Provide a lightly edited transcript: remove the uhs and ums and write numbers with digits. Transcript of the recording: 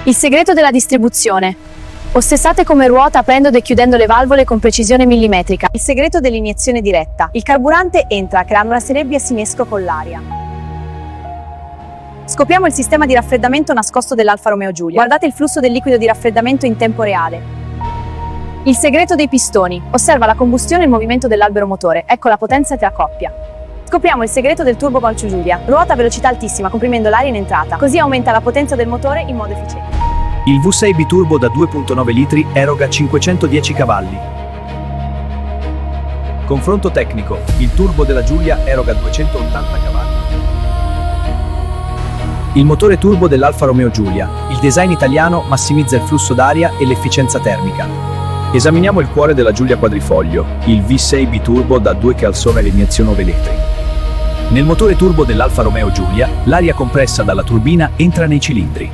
Il segreto della distribuzione. Ossessate come ruota aprendo e chiudendo le valvole con precisione millimetrica. Il segreto dell'iniezione diretta. Il carburante entra creando una serbia si mescola con l'aria. Scopriamo il sistema di raffreddamento nascosto dell'Alfa Romeo Giulia. Guardate il flusso del liquido di raffreddamento in tempo reale. Il segreto dei pistoni. Osserva la combustione e il movimento dell'albero motore. Ecco la potenza tra coppia. Scopriamo il segreto del turbo Golcio Giulia. Ruota a velocità altissima comprimendo l'aria in entrata. Così aumenta la potenza del motore in modo efficiente. Il V6 biturbo da 2.9 litri eroga 510 cavalli. Confronto tecnico. Il turbo della Giulia eroga 280 cavalli. Il motore turbo dell'Alfa Romeo Giulia. Il design italiano massimizza il flusso d'aria e l'efficienza termica. Esaminiamo il cuore della Giulia quadrifoglio, il V6 biturbo da 2 che alzona l'iniezione 9 litri. Nel motore turbo dell'Alfa Romeo Giulia, l'aria compressa dalla turbina entra nei cilindri.